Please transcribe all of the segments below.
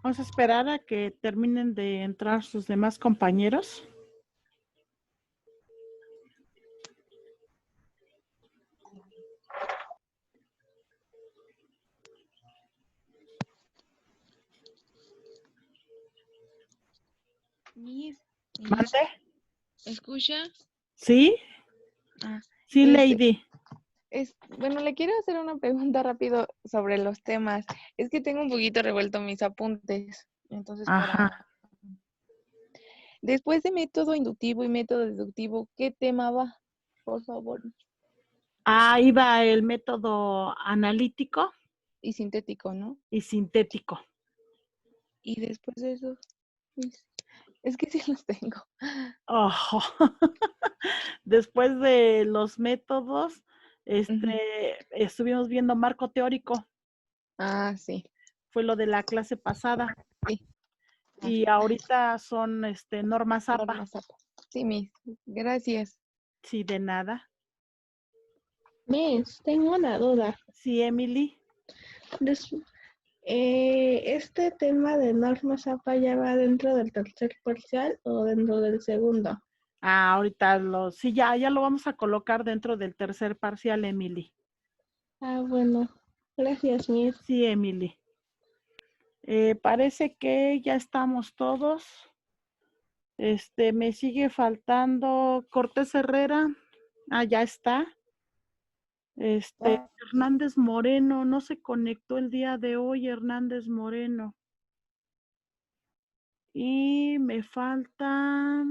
Vamos a esperar a que terminen de entrar sus demás compañeros. Miss, ¿Mande? ¿escucha? ¿Sí? Ah, Sí, este, Lady. bueno, le quiero hacer una pregunta rápido sobre los temas. Es que tengo un poquito revuelto mis apuntes. Entonces, Ajá. después de método inductivo y método deductivo, ¿qué tema va? Por favor. Ahí va el método analítico Y sintético, ¿no? y sintético. Y después de eso, Miss, es que sí los tengo. Ojo. Después de los métodos, Ujú. estuvimos viendo marco teórico. Ah, sí. Fue lo de la clase pasada. Sí. Y ahorita son normas APA. Normas APA. Sí, Miss. Gracias. Sí, de nada. Miss, tengo una duda. Sí, Emily. ¿Este tema de normas APA ya va dentro del tercer parcial o dentro del segundo? Ahorita sí, ya lo vamos a colocar dentro del tercer parcial, Emily. Bueno. Gracias, Miss. Sí, Emily. Parece que ya estamos todos. Me sigue faltando Cortés Herrera. Ya está. Hernández Moreno, no se conectó el día de hoy, Hernández Moreno. Y me falta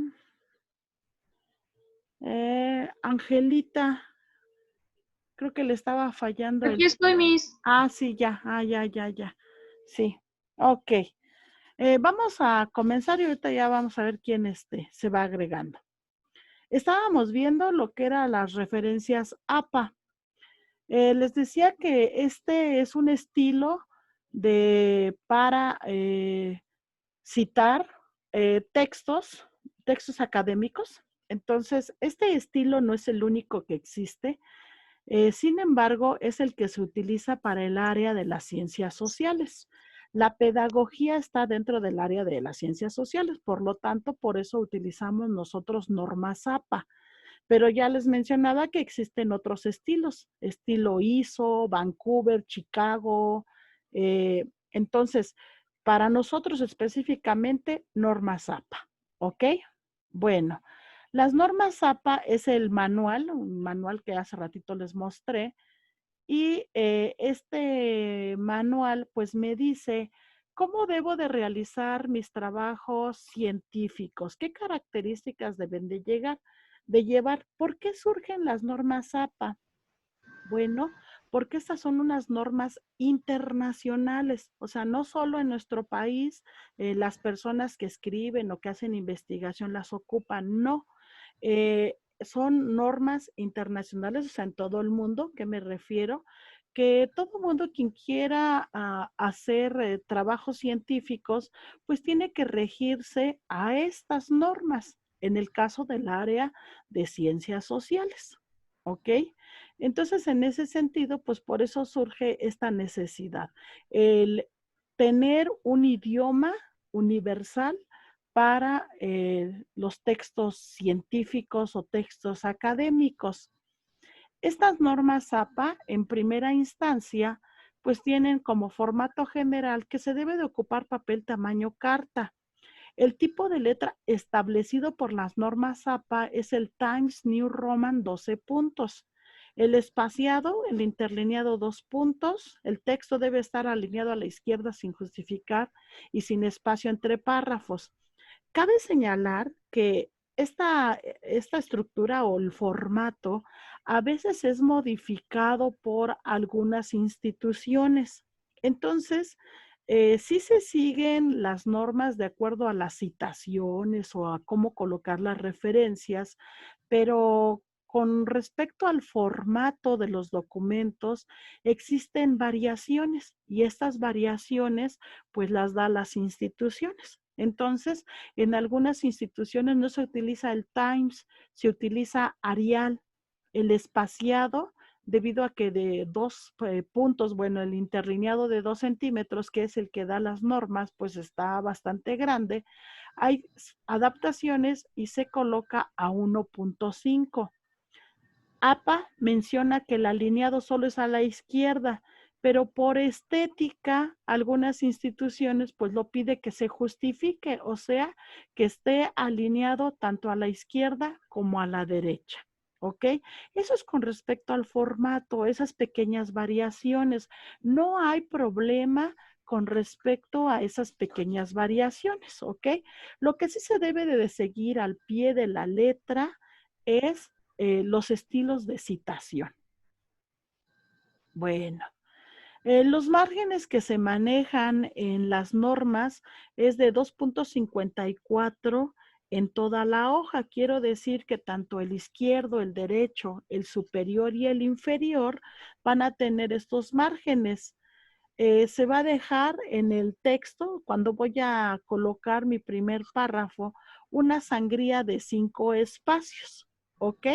Angelita. Creo que le estaba fallando. Aquí estoy, Miss. Sí, ya. Ya. Sí, ok. Vamos a comenzar y ahorita ya vamos a ver quién se va agregando. Estábamos viendo lo que eran las referencias APA. Les decía que este es un estilo para citar textos académicos. Entonces, este estilo no es el único que existe. Sin embargo, es el que se utiliza para el área de las ciencias sociales. La pedagogía está dentro del área de las ciencias sociales, por lo tanto, por eso utilizamos nosotros normas APA. Pero ya les mencionaba que existen otros estilos, estilo ISO, Vancouver, Chicago. Entonces, para nosotros específicamente, normas APA, ¿ok? Bueno, las normas APA es el manual, un manual que hace ratito les mostré, y este manual pues me dice cómo debo de realizar mis trabajos científicos, qué características deben de llevar, ¿por qué surgen las normas APA? Bueno, porque estas son unas normas internacionales, o sea, no solo en nuestro país las personas que escriben o que hacen investigación las ocupan, no. Son normas internacionales, o sea, en todo el mundo, ¿qué me refiero? Que todo mundo quien quiera hacer trabajos científicos, pues tiene que regirse a estas normas, en el caso del área de ciencias sociales, ¿ok? Entonces, en ese sentido, pues por eso surge esta necesidad, el tener un idioma universal para los textos científicos o textos académicos. Estas normas APA, en primera instancia, pues tienen como formato general que se debe de ocupar papel tamaño carta. El tipo de letra establecido por las normas APA es el Times New Roman 12 puntos. El espaciado, el interlineado 2 puntos. El texto debe estar alineado a la izquierda sin justificar y sin espacio entre párrafos. Cabe señalar que esta estructura o el formato a veces es modificado por algunas instituciones. Entonces, sí se siguen las normas de acuerdo a las citaciones o a cómo colocar las referencias, pero con respecto al formato de los documentos, existen variaciones y estas variaciones pues las da las instituciones. Entonces, en algunas instituciones no se utiliza el Times, se utiliza Arial, el espaciado, debido a que de 2 puntos, bueno, el interlineado de 2 centímetros, que es el que da las normas, pues está bastante grande. Hay adaptaciones y se coloca a 1.5. APA menciona que el alineado solo es a la izquierda, pero por estética, algunas instituciones pues lo pide que se justifique, o sea, que esté alineado tanto a la izquierda como a la derecha. ¿Ok? Eso es con respecto al formato, esas pequeñas variaciones. No hay problema con respecto a esas pequeñas variaciones, ¿ok? Lo que sí se debe de seguir al pie de la letra es los estilos de citación. Bueno, los márgenes que se manejan en las normas es de 2.54 en toda la hoja. Quiero decir que tanto el izquierdo, el derecho, el superior y el inferior van a tener estos márgenes. Se va a dejar en el texto, cuando voy a colocar mi primer párrafo, una sangría de 5 espacios, ¿ok?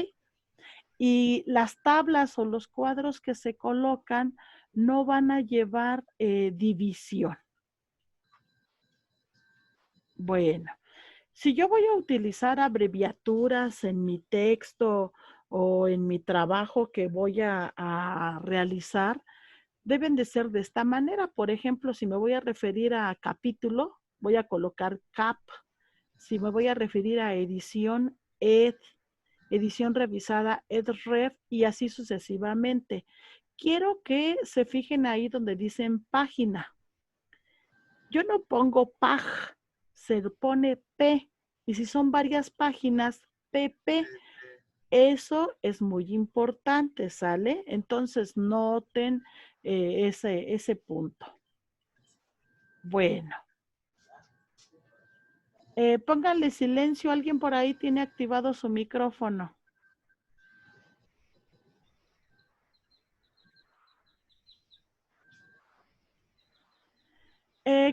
Y las tablas o los cuadros que se colocan no van a llevar división. Bueno, si yo voy a utilizar abreviaturas en mi texto o en mi trabajo que voy a realizar, deben de ser de esta manera. Por ejemplo, si me voy a referir a capítulo, voy a colocar cap. Si me voy a referir a edición, ed. Edición revisada, edref, y así sucesivamente. Quiero que se fijen ahí donde dicen página. Yo no pongo pag, se pone p, y si son varias páginas, pp. Eso es muy importante, ¿sale? Entonces noten ese punto. Bueno. Pónganle silencio, alguien por ahí tiene activado su micrófono.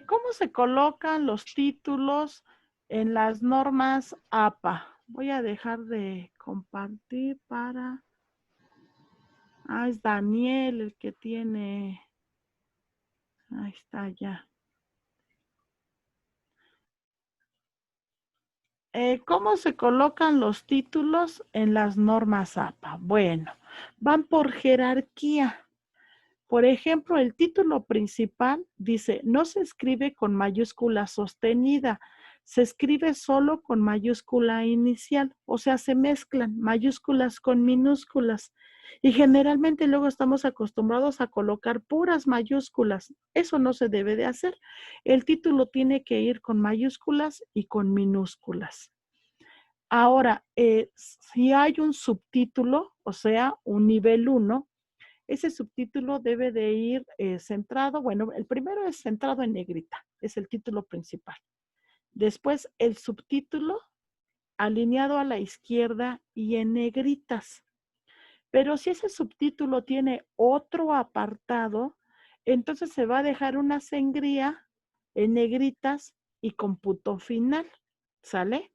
¿Cómo se colocan los títulos en las normas APA? Voy a dejar de compartir para... Ah, es Daniel el que tiene... Ahí está ya. ¿Cómo se colocan los títulos en las normas APA? Bueno, van por jerarquía. Por ejemplo, el título principal dice, no se escribe con mayúscula sostenida, se escribe solo con mayúscula inicial, o sea, se mezclan mayúsculas con minúsculas. Y generalmente luego estamos acostumbrados a colocar puras mayúsculas. Eso no se debe de hacer. El título tiene que ir con mayúsculas y con minúsculas. Ahora, si hay un subtítulo, o sea, un nivel 1, ese subtítulo debe de ir centrado, bueno, el primero es centrado en negrita, es el título principal. Después el subtítulo alineado a la izquierda y en negritas. Pero si ese subtítulo tiene otro apartado, entonces se va a dejar una sangría en negritas y con punto final, ¿sale?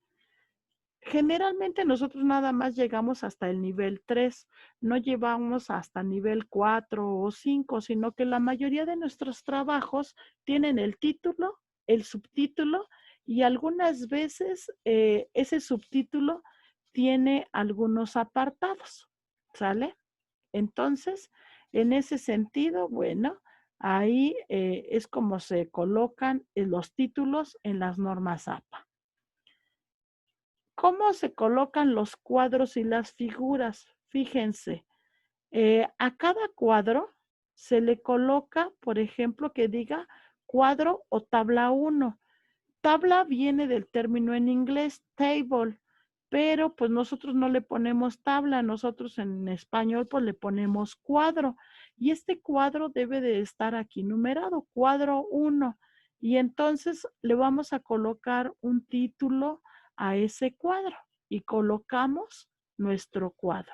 Generalmente nosotros nada más llegamos hasta el nivel 3, no llevamos hasta nivel 4 o 5, sino que la mayoría de nuestros trabajos tienen el título, el subtítulo y algunas veces ese subtítulo tiene algunos apartados, ¿sale? Entonces, en ese sentido, bueno, ahí es como se colocan los títulos en las normas APA. ¿Cómo se colocan los cuadros y las figuras? Fíjense, A cada cuadro se le coloca, por ejemplo, que diga cuadro o tabla 1. Tabla viene del término en inglés table, pero pues nosotros no le ponemos tabla, nosotros en español pues le ponemos cuadro. Y este cuadro debe de estar aquí numerado, cuadro 1. Y entonces le vamos a colocar un título a ese cuadro y colocamos nuestro cuadro.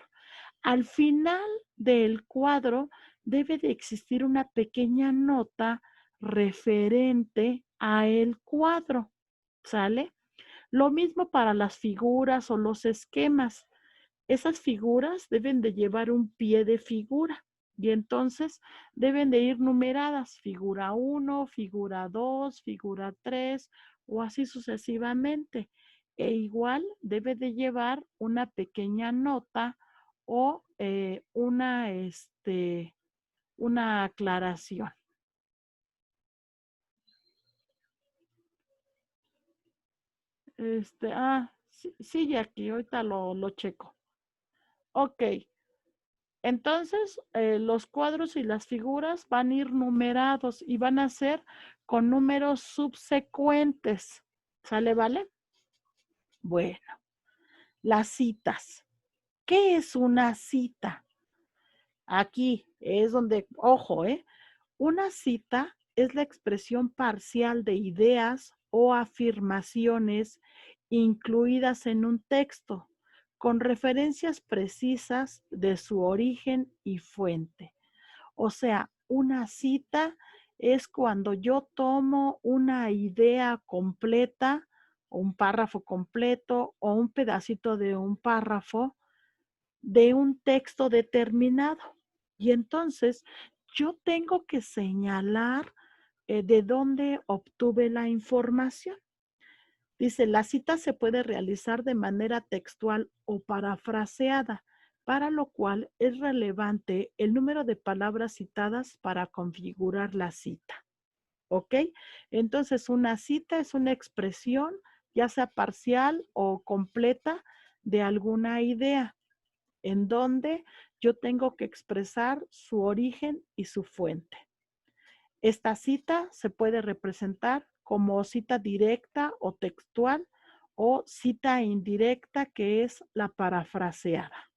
Al final del cuadro debe de existir una pequeña nota referente a el cuadro, ¿sale? Lo mismo para las figuras o los esquemas. Esas figuras deben de llevar un pie de figura y entonces deben de ir numeradas, figura 1, figura 2, figura 3 o así sucesivamente. E igual debe de llevar una pequeña nota o una aclaración. Sí, Jackie, ahorita lo checo. Ok, entonces los cuadros y las figuras van a ir numerados y van a ser con números subsecuentes. ¿Sale, vale? Bueno, las citas. ¿Qué es una cita? Aquí es donde, ojo, una cita es la expresión parcial de ideas o afirmaciones incluidas en un texto, con referencias precisas de su origen y fuente. O sea, una cita es cuando yo tomo una idea completa, o un párrafo completo, o un pedacito de un párrafo de un texto determinado. Y entonces yo tengo que señalar de dónde obtuve la información. Dice, la cita se puede realizar de manera textual o parafraseada, para lo cual es relevante el número de palabras citadas para configurar la cita. ¿Ok? Entonces, una cita es una expresión, ya sea parcial o completa, de alguna idea, en donde yo tengo que expresar su origen y su fuente. Esta cita se puede representar como cita directa o textual o cita indirecta, que es la parafraseada.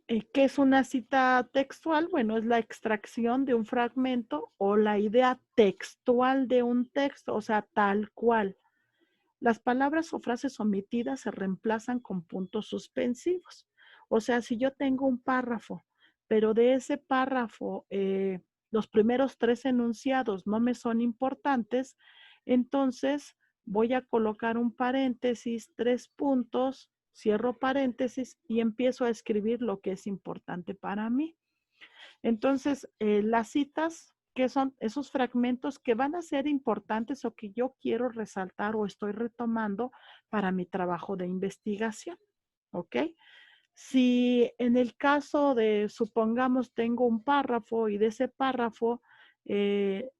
¿Qué es una cita textual? Bueno, es la extracción de un fragmento o la idea textual de un texto, o sea, tal cual. Las palabras o frases omitidas se reemplazan con puntos suspensivos. O sea, si yo tengo un párrafo, pero de ese párrafo los primeros 3 enunciados no me son importantes, entonces voy a colocar un paréntesis, 3 puntos, cierro paréntesis y empiezo a escribir lo que es importante para mí. Entonces, las citas, que son esos fragmentos que van a ser importantes o que yo quiero resaltar o estoy retomando para mi trabajo de investigación, ¿ok? Si en el caso de, supongamos, tengo un párrafo y de ese párrafo, el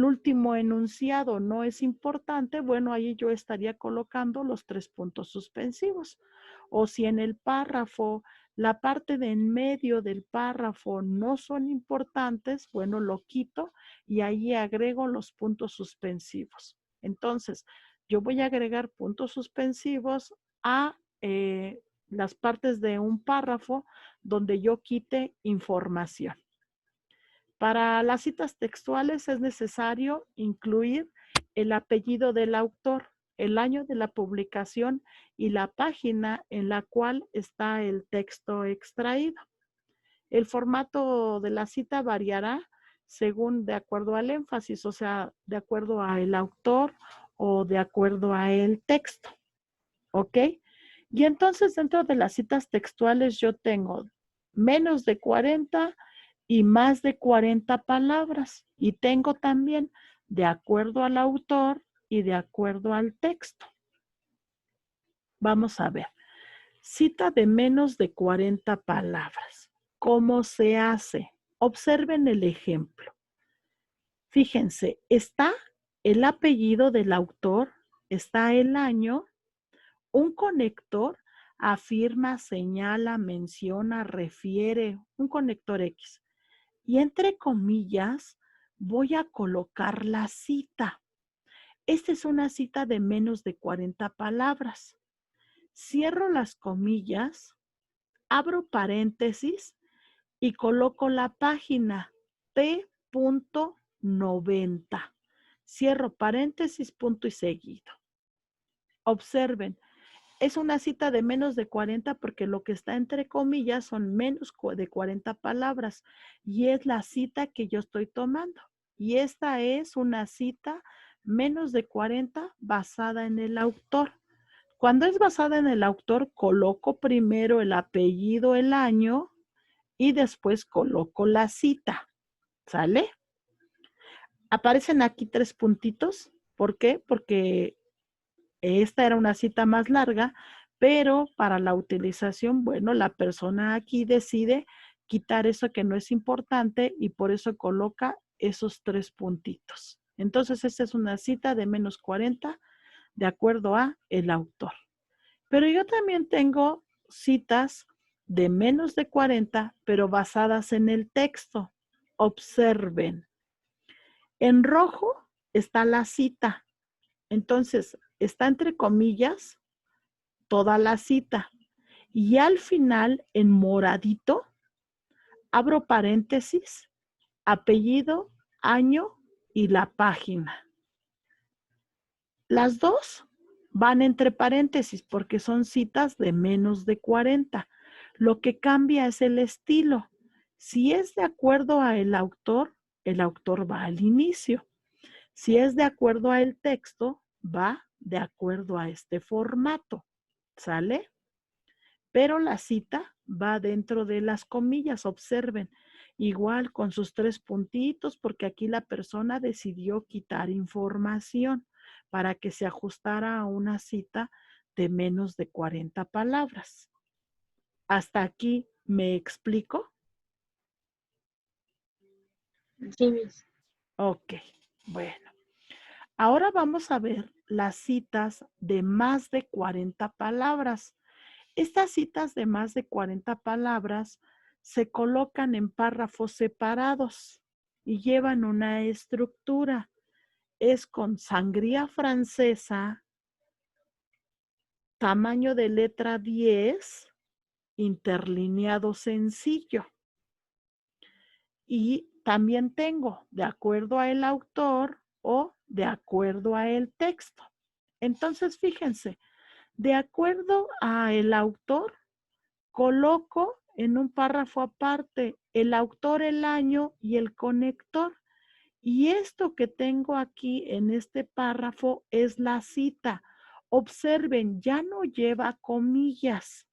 último enunciado no es importante, bueno, ahí yo estaría colocando los 3 puntos suspensivos. O si en el párrafo, la parte de en medio del párrafo no son importantes, bueno, lo quito y ahí agrego los puntos suspensivos. Entonces, yo voy a agregar puntos suspensivos a las partes de un párrafo donde yo quite información. Para las citas textuales es necesario incluir el apellido del autor, el año de la publicación y la página en la cual está el texto extraído. El formato de la cita variará según de acuerdo al énfasis, o sea, de acuerdo al autor o de acuerdo a el texto. ¿Ok? Y entonces dentro de las citas textuales yo tengo menos de 40 y más de 40 palabras. Y tengo también de acuerdo al autor y de acuerdo al texto. Vamos a ver. Cita de menos de 40 palabras. ¿Cómo se hace? Observen el ejemplo. Fíjense, está el apellido del autor, está el año, un conector afirma, señala, menciona, refiere, un conector X. Y entre comillas voy a colocar la cita. Esta es una cita de menos de 40 palabras. Cierro las comillas, abro paréntesis y coloco la página P.90. Cierro paréntesis, punto y seguido. Observen, es una cita de menos de 40 porque lo que está entre comillas son menos de 40 palabras y es la cita que yo estoy tomando. Y esta es una cita menos de 40 basada en el autor. Cuando es basada en el autor, coloco primero el apellido, el año y después coloco la cita. ¿Sale? Aparecen aquí 3 puntitos. ¿Por qué? Porque esta era una cita más larga, pero para la utilización, bueno, la persona aquí decide quitar eso que no es importante y por eso coloca esos 3 puntitos. Entonces, esta es una cita de menos 40 de acuerdo a el autor. Pero yo también tengo citas de menos de 40, pero basadas en el texto. Observen. En rojo está la cita. Entonces, está entre comillas toda la cita. Y al final, en moradito, abro paréntesis, apellido, año y la página. Las dos van entre paréntesis porque son citas de menos de 40. Lo que cambia es el estilo. Si es de acuerdo a el autor va al inicio. Si es de acuerdo a el texto, va de acuerdo a este formato. ¿Sale? Pero la cita va dentro de las comillas. Observen, igual con sus 3 puntitos, porque aquí la persona decidió quitar información para que se ajustara a una cita de menos de 40 palabras. ¿Hasta aquí me explico? Sí, Miss. Ok, bueno. Ahora vamos a ver las citas de más de 40 palabras. Estas citas de más de 40 palabras se colocan en párrafos separados y llevan una estructura. Es con sangría francesa, tamaño de letra 10, interlineado sencillo. Y también tengo de acuerdo a el autor o de acuerdo a el texto. Entonces, fíjense, de acuerdo a el autor, coloco en un párrafo aparte el autor, el año y el conector. Y esto que tengo aquí en este párrafo es la cita. Observen, ya no lleva comillas.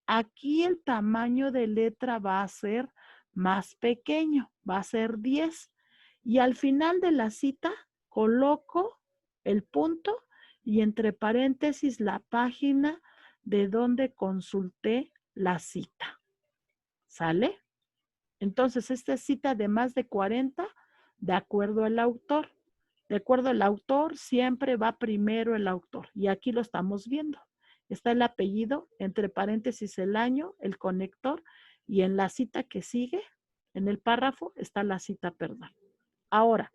Aquí el tamaño de letra va a ser más pequeño, va a ser 10. Y al final de la cita coloco el punto y entre paréntesis la página de donde consulté la cita. ¿Sale? Entonces, esta es cita de más de 40 de acuerdo al autor. De acuerdo al autor, siempre va primero el autor. Y aquí lo estamos viendo. Está el apellido, entre paréntesis el año, el conector, y en la cita que sigue, en el párrafo, está la cita, perdón. Ahora,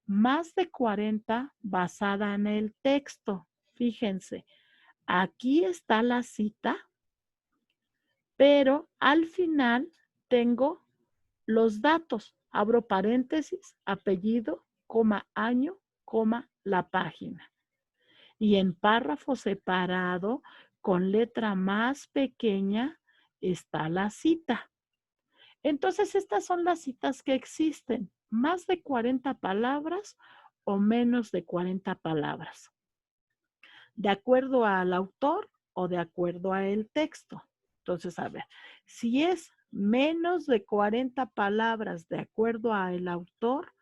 más de 40 basada en el texto. Fíjense, aquí está la cita, pero al final tengo los datos. Abro paréntesis, apellido, coma, año, coma, la página. Y en párrafo separado, con letra más pequeña, está la cita. Entonces, estas son las citas que existen. Más de 40 palabras o menos de 40 palabras. De acuerdo al autor o de acuerdo a el texto. Entonces, a ver, si es menos de 40 palabras de acuerdo al autor,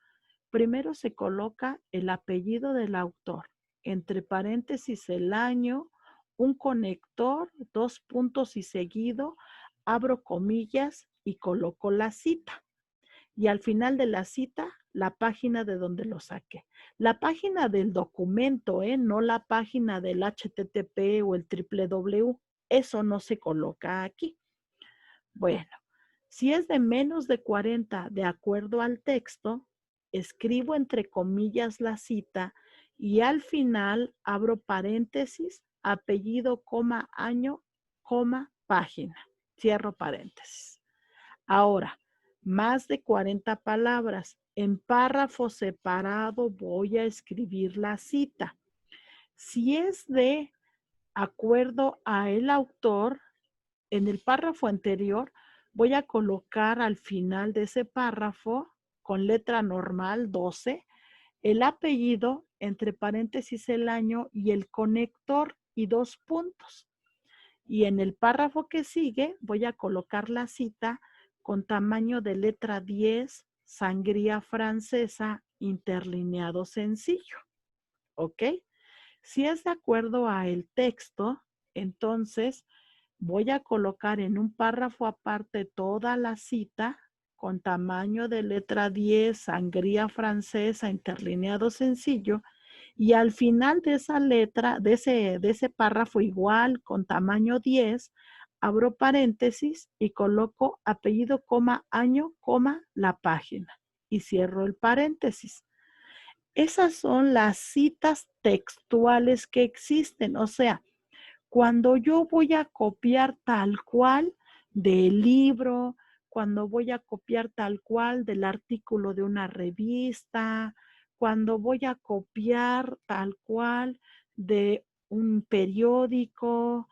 primero se coloca el apellido del autor, entre paréntesis el año, un conector, 2 puntos y seguido, abro comillas y coloco la cita. Y al final de la cita, la página de donde lo saqué. La página del documento, no la página del HTTP o el www. Eso no se coloca aquí. Bueno, si es de menos de 40, de acuerdo al texto, escribo entre comillas la cita y al final abro paréntesis, apellido, coma, año, coma, página. Cierro paréntesis. Ahora, más de 40 palabras. En párrafo separado voy a escribir la cita. Si es de acuerdo a el autor, en el párrafo anterior voy a colocar al final de ese párrafo con letra normal 12 el apellido, entre paréntesis el año y el conector y 2 puntos. Y en el párrafo que sigue voy a colocar la cita con tamaño de letra 10, sangría francesa, interlineado sencillo. ¿Ok? Si es de acuerdo a el texto, entonces voy a colocar en un párrafo aparte toda la cita con tamaño de letra 10, sangría francesa, interlineado sencillo, y al final de esa letra, de ese párrafo igual con tamaño 10, abro paréntesis y coloco apellido, coma, año, coma, la página y cierro el paréntesis. Esas son las citas textuales que existen, o sea, cuando yo voy a copiar tal cual del libro, cuando voy a copiar tal cual del artículo de una revista, cuando voy a copiar tal cual de un periódico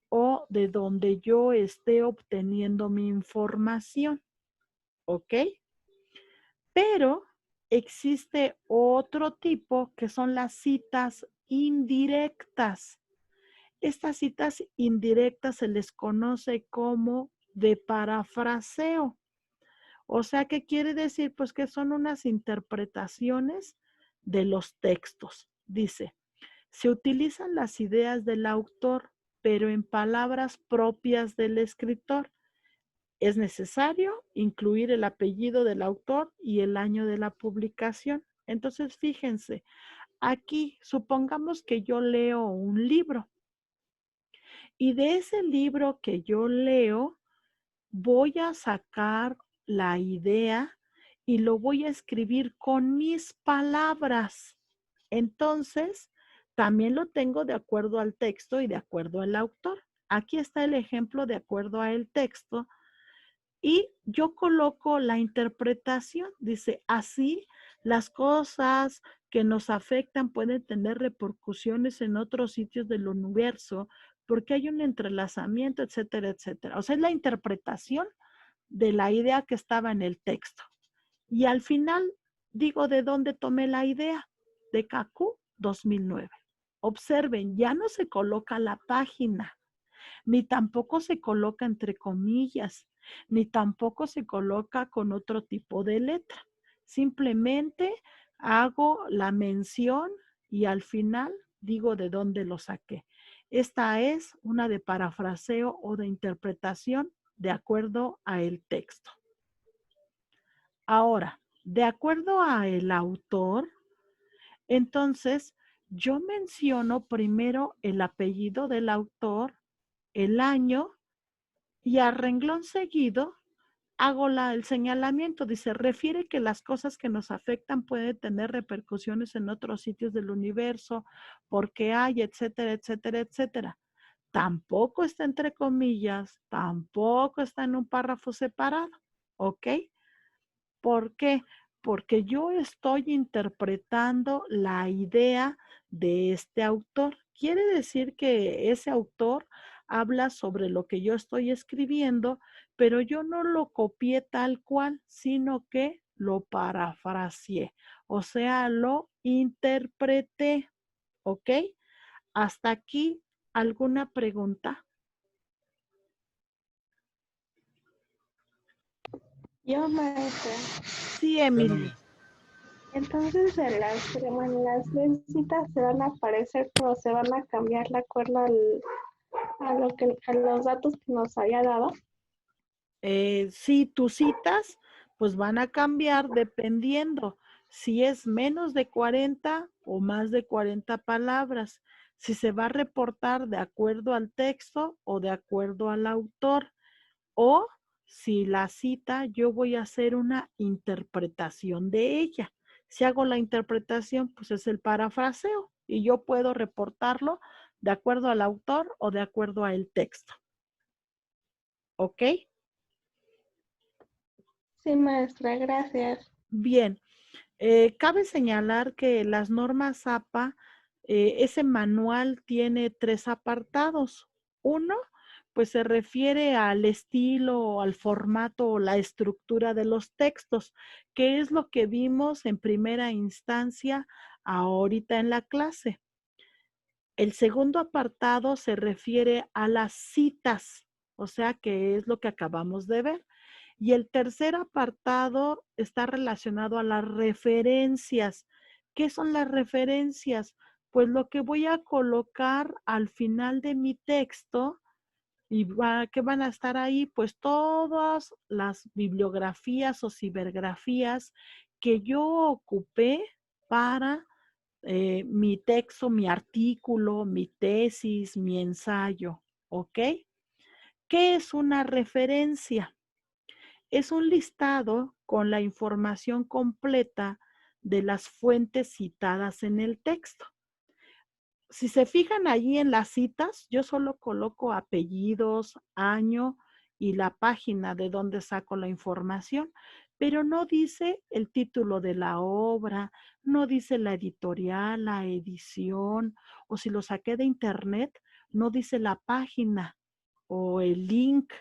o de donde yo esté obteniendo mi información, ¿ok? Pero existe otro tipo que son las citas indirectas. Estas citas indirectas se les conoce como de parafraseo. O sea, ¿qué quiere decir? Pues que son unas interpretaciones de los textos. Dice, se utilizan las ideas del autor, pero en palabras propias del escritor. Es necesario incluir el apellido del autor y el año de la publicación. Entonces, fíjense, aquí supongamos que yo leo un libro. Y de ese libro que yo leo, voy a sacar la idea y lo voy a escribir con mis palabras. Entonces, también lo tengo de acuerdo al texto y de acuerdo al autor. Aquí está el ejemplo de acuerdo al texto. Y yo coloco la interpretación. Dice, así las cosas que nos afectan pueden tener repercusiones en otros sitios del universo porque hay un entrelazamiento, etcétera, etcétera. O sea, es la interpretación de la idea que estaba en el texto. Y al final digo de dónde tomé la idea, de CACU 2009. Observen, ya no se coloca la página, ni tampoco se coloca entre comillas, ni tampoco se coloca con otro tipo de letra. Simplemente hago la mención y al final digo de dónde lo saqué. Esta es una de parafraseo o de interpretación de acuerdo a el texto. Ahora, de acuerdo a el autor, entonces yo menciono primero el apellido del autor, el año, y a renglón seguido hago el señalamiento. Dice, refiere que las cosas que nos afectan pueden tener repercusiones en otros sitios del universo, porque hay, etcétera, etcétera, etcétera. Tampoco está entre comillas, tampoco está en un párrafo separado, ¿ok? ¿Por qué? Porque yo estoy interpretando la idea de este autor. Quiere decir que ese autor habla sobre lo que yo estoy escribiendo, pero yo no lo copié tal cual, sino que lo parafraseé, o sea, lo interpreté. ¿Ok? Hasta aquí, ¿alguna pregunta? Yo, maestra. Sí, Emily. Entonces, en las tres citas se van a aparecer, pero se van a cambiar de acuerdo a los datos que nos había dado. Si tus citas, pues van a cambiar dependiendo si es menos de 40 o más de 40 palabras. si se va a reportar de acuerdo al texto o de acuerdo al autor, o si la cita yo voy a hacer una interpretación de ella. Si hago la interpretación, pues es el parafraseo y yo puedo reportarlo de acuerdo al autor o de acuerdo al texto. ¿Ok? Sí, maestra, gracias. Bien. Cabe señalar que las normas APA, ese manual tiene 3 apartados. Uno, pues se refiere al estilo, al formato o la estructura de los textos, que es lo que vimos en primera instancia ahorita en la clase. El segundo apartado se refiere a las citas, o sea, que es lo que acabamos de ver. Y el tercer apartado está relacionado a las referencias. ¿Qué son las referencias? Pues lo que voy a colocar al final de mi texto y ¿qué van a estar ahí? Pues todas las bibliografías o cibergrafías que yo ocupé para mi texto, mi artículo, mi tesis, mi ensayo, ¿ok? ¿Qué es una referencia? Es un listado con la información completa de las fuentes citadas en el texto. Si se fijan allí en las citas, yo solo coloco apellidos, año y la página de donde saco la información, pero no dice el título de la obra, no dice la editorial, la edición, o si lo saqué de internet, no dice la página o el link.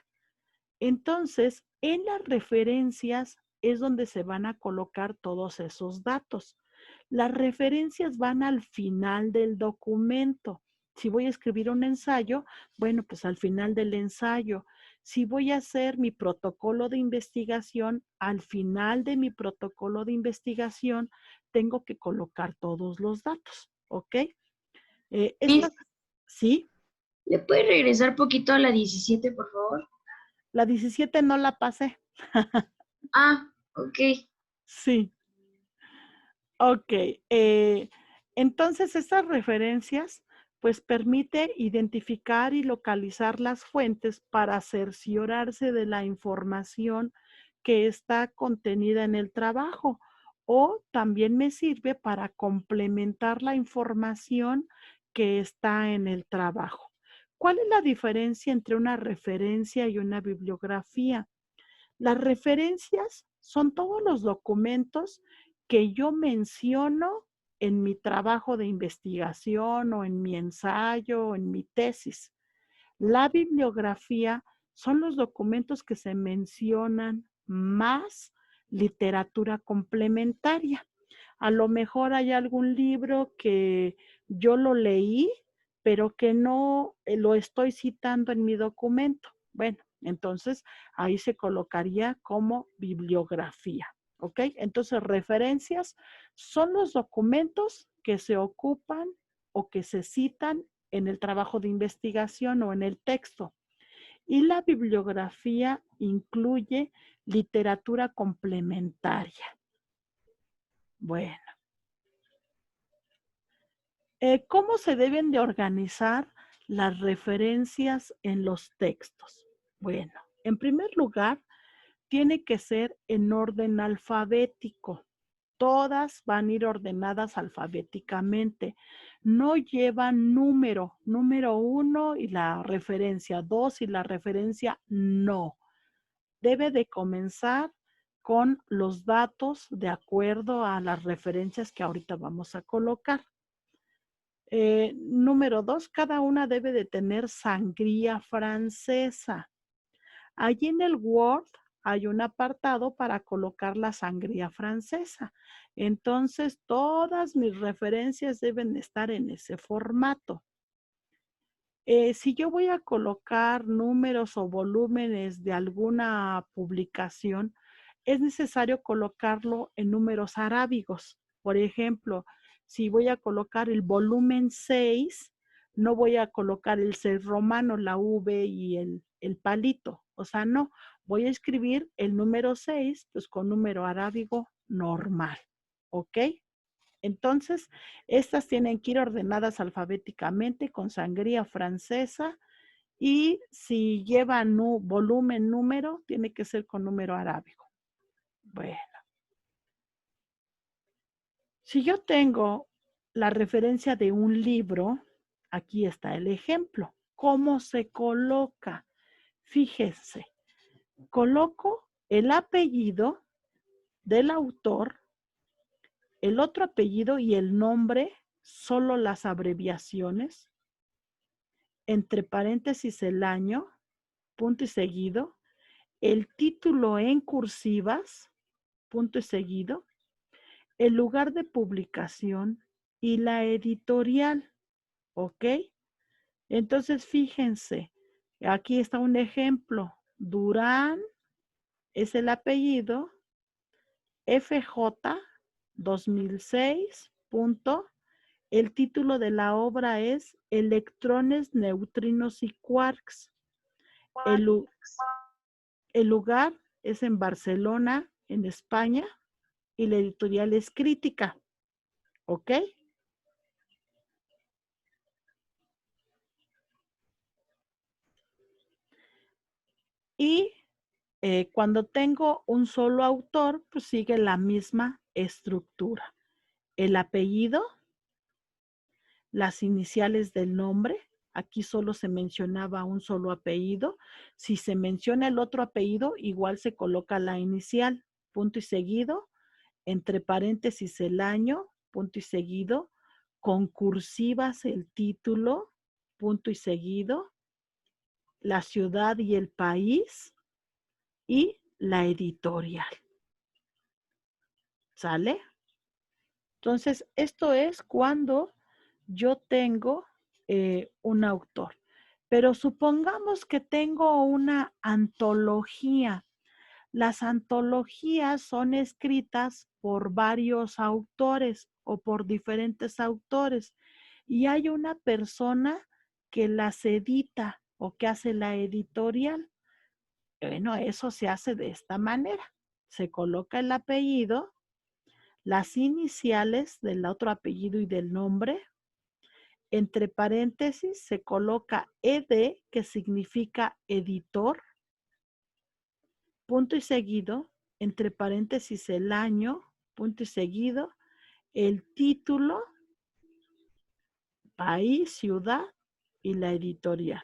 Entonces, en las referencias es donde se van a colocar todos esos datos. Las referencias van al final del documento. Si voy a escribir un ensayo, bueno, pues al final del ensayo. Si voy a hacer mi protocolo de investigación, al final de mi protocolo de investigación, tengo que colocar todos los datos, ¿ok? Miss, ¿Sí? ¿le puede regresar poquito a la 17, por favor? La 17 no la pasé. Ah, ok. Sí. Ok, entonces estas referencias pues permite identificar y localizar las fuentes para cerciorarse de la información que está contenida en el trabajo o también me sirve para complementar la información que está en el trabajo. ¿Cuál es la diferencia entre una referencia y una bibliografía? Las referencias son todos los documentos que yo menciono en mi trabajo de investigación o en mi ensayo o en mi tesis. La bibliografía son los documentos que se mencionan más literatura complementaria. A lo mejor hay algún libro que yo lo leí, pero que no lo estoy citando en mi documento. Bueno, entonces ahí se colocaría como bibliografía. ¿Ok? Entonces, referencias son los documentos que se ocupan o que se citan en el trabajo de investigación o en el texto. Y la bibliografía incluye literatura complementaria. Bueno, ¿cómo se deben de organizar las referencias en los textos? Bueno, en primer lugar, tiene que ser en orden alfabético. Todas van a ir ordenadas alfabéticamente. No llevan número 1 y la referencia 2 y la referencia no. Debe de comenzar con los datos de acuerdo a las referencias que ahorita vamos a colocar. Número 2, cada una debe de tener sangría francesa. Allí en el Word hay un apartado para colocar la sangría francesa. Entonces, todas mis referencias deben estar en ese formato. Si yo voy a colocar números o volúmenes de alguna publicación, es necesario colocarlo en números arábigos. Por ejemplo, si voy a colocar el volumen 6, no voy a colocar el 6 romano, la V y el palito. O sea, no, voy a escribir el número 6 pues con número arábigo normal. ¿Ok? Entonces, estas tienen que ir ordenadas alfabéticamente con sangría francesa y si llevan volumen, número, tiene que ser con número arábigo. Bueno. Si yo tengo la referencia de un libro, aquí está el ejemplo. ¿Cómo se coloca? Fíjense, coloco el apellido del autor, el otro apellido y el nombre, solo las abreviaciones, entre paréntesis el año, punto y seguido, el título en cursivas, punto y seguido, el lugar de publicación y la editorial, ¿ok? Entonces, fíjense, aquí está un ejemplo. Durán es el apellido, FJ 2006, punto. El título de la obra es Electrones, Neutrinos y Quarks. El lugar es en Barcelona, en España, y la editorial es Crítica. ¿Ok? Y cuando tengo un solo autor, pues sigue la misma estructura. El apellido, las iniciales del nombre. Aquí solo se mencionaba un solo apellido. Si se menciona el otro apellido, igual se coloca la inicial, punto y seguido, entre paréntesis el año, punto y seguido, con cursivas el título, punto y seguido, la ciudad y el país y la editorial. ¿Sale? Entonces, esto es cuando yo tengo un autor. Pero supongamos que tengo una antología. Las antologías son escritas por varios autores o por diferentes autores y hay una persona que las edita o que hace la editorial. Bueno, eso se hace de esta manera. Se coloca el apellido, las iniciales del otro apellido y del nombre. Entre paréntesis se coloca ED, que significa editor. Punto y seguido, entre paréntesis el año, punto y seguido, el título, país, ciudad y la editorial.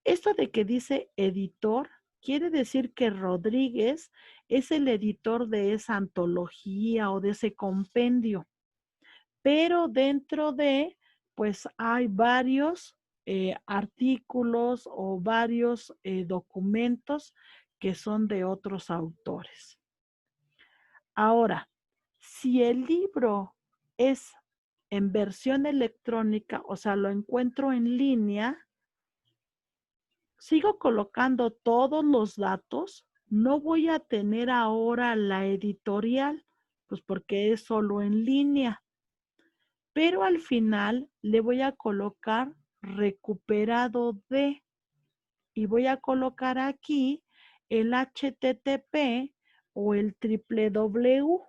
Esto de que dice editor quiere decir que Rodríguez es el editor de esa antología o de ese compendio. Pero dentro de, pues hay varios artículos o varios documentos que son de otros autores. Ahora, si el libro es en versión electrónica, o sea, lo encuentro en línea, sigo colocando todos los datos, no voy a tener ahora la editorial, pues porque es solo en línea. Pero al final le voy a colocar recuperado de y voy a colocar aquí el HTTP o el www.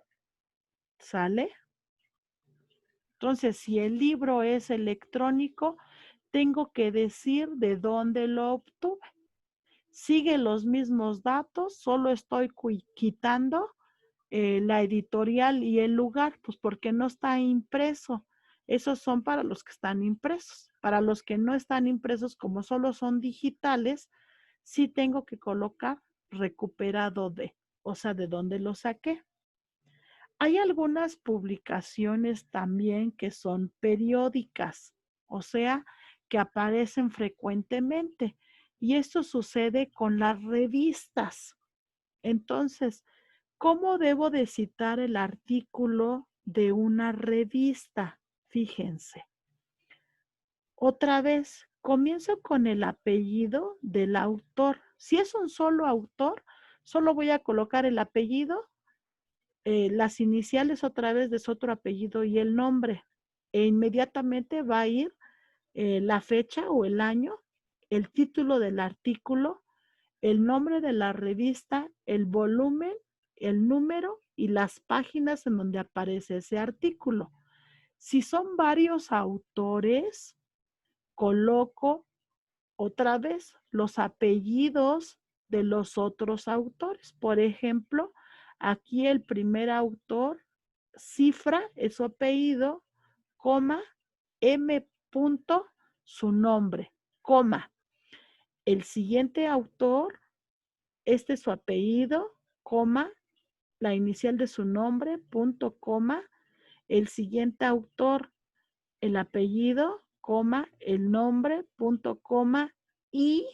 ¿Sale? Entonces, si el libro es electrónico, tengo que decir de dónde lo obtuve. Sigue los mismos datos, solo estoy quitando la editorial y el lugar, pues porque no está impreso. Esos son para los que están impresos. Para los que no están impresos, como solo son digitales, sí tengo que colocar recuperado de, o sea, de dónde lo saqué. Hay algunas publicaciones también que son periódicas, o sea, que aparecen frecuentemente. Y esto sucede con las revistas. Entonces, ¿cómo debo de citar el artículo de una revista? Fíjense. Otra vez, comienzo con el apellido del autor. Si es un solo autor, solo voy a colocar el apellido, las iniciales otra vez de su otro apellido y el nombre. E inmediatamente va a ir la fecha o el año, el título del artículo, el nombre de la revista, el volumen, el número y las páginas en donde aparece ese artículo. Si son varios autores, coloco otra vez los apellidos de los otros autores. Por ejemplo, aquí el primer autor, cifra es su apellido, coma, M. su nombre, coma. El siguiente autor, este es su apellido, coma, la inicial de su nombre, punto, coma. El siguiente autor, el apellido, coma, el nombre, punto, coma, y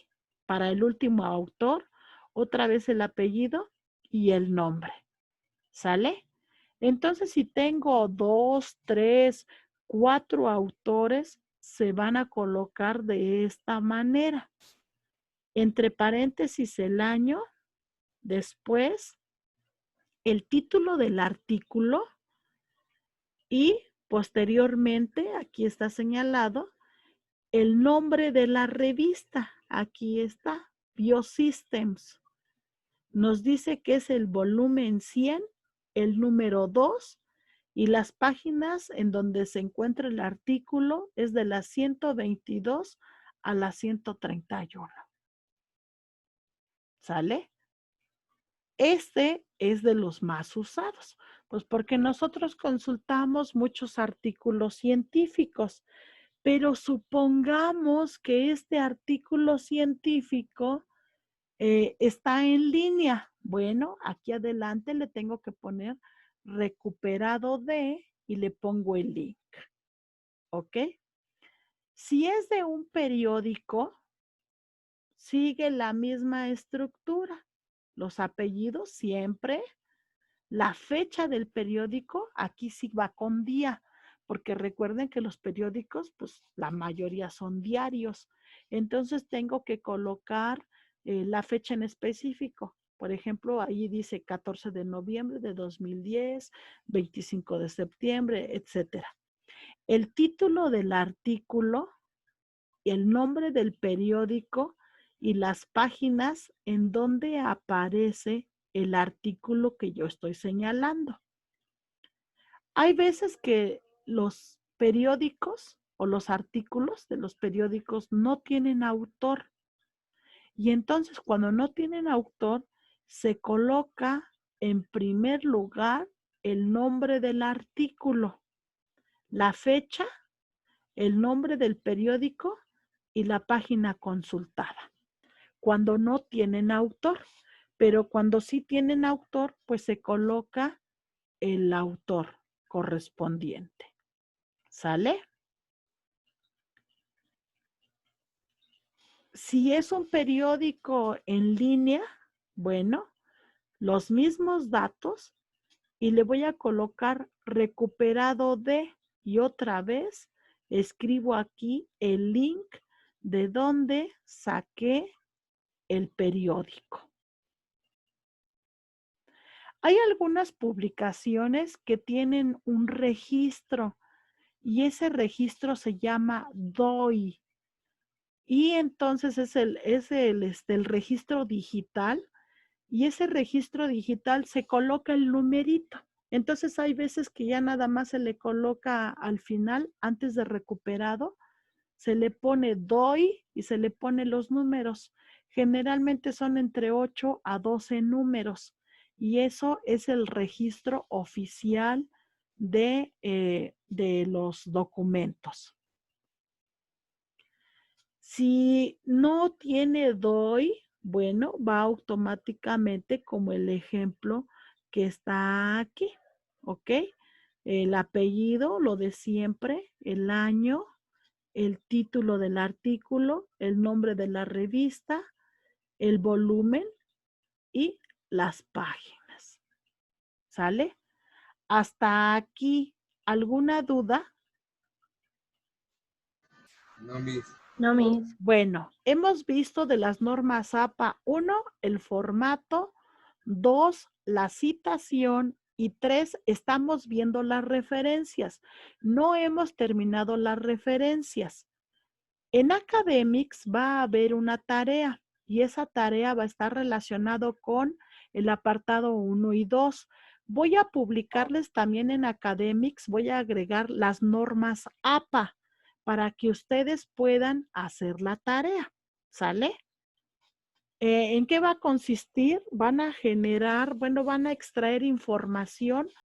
para el último autor, otra vez el apellido y el nombre. ¿Sale? Entonces, si tengo 2, 3, 4 autores, se van a colocar de esta manera. Entre paréntesis el año, después el título del artículo y posteriormente, aquí está señalado, el nombre de la revista. Aquí está, Biosystems. Nos dice que es el volumen 100, el número 2, y las páginas en donde se encuentra el artículo es de la 122 a la 131. ¿Sale? Este es de los más usados, pues porque nosotros consultamos muchos artículos científicos, pero supongamos que este artículo científico está en línea. Bueno, aquí adelante le tengo que poner recuperado de y le pongo el link. ¿Ok? Si es de un periódico, sigue la misma estructura. Los apellidos siempre. La fecha del periódico, aquí sí va con día, porque recuerden que los periódicos, pues la mayoría son diarios. Entonces tengo que colocar la fecha en específico. Por ejemplo, ahí dice 14 de noviembre de 2010, 25 de septiembre, etcétera. El título del artículo, el nombre del periódico y las páginas en donde aparece el artículo que yo estoy señalando. Hay veces que los periódicos o los artículos de los periódicos no tienen autor. Y entonces cuando no tienen autor, se coloca en primer lugar el nombre del artículo, la fecha, el nombre del periódico y la página consultada. Cuando no tienen autor, pero cuando sí tienen autor, pues se coloca el autor correspondiente. ¿Sale? Si es un periódico en línea, bueno, los mismos datos y le voy a colocar recuperado de y otra vez escribo aquí el link de donde saqué el periódico. Hay algunas publicaciones que tienen un registro y ese registro se llama DOI. Y entonces es el registro digital y ese registro digital se coloca el numerito. Entonces hay veces que ya nada más se le coloca al final, antes de recuperado, se le pone DOI y se le pone los números. Generalmente son entre 8 a 12 números y eso es el registro oficial de los documentos. Si no tiene DOI, bueno, va automáticamente como el ejemplo que está aquí, ¿ok? El apellido, lo de siempre, el año, el título del artículo, el nombre de la revista, el volumen y las páginas. ¿Sale? Hasta aquí, ¿alguna duda? No, Miss. No, Miss. Bueno, hemos visto de las normas APA 1, el formato, 2, la citación y 3, estamos viendo las referencias. No hemos terminado las referencias. En Academics va a haber una tarea y esa tarea va a estar relacionado con el apartado 1 y 2. Voy a publicarles también en Academics, voy a agregar las normas APA para que ustedes puedan hacer la tarea, ¿sale? ¿En qué va a consistir? Van a generar, bueno, van a extraer información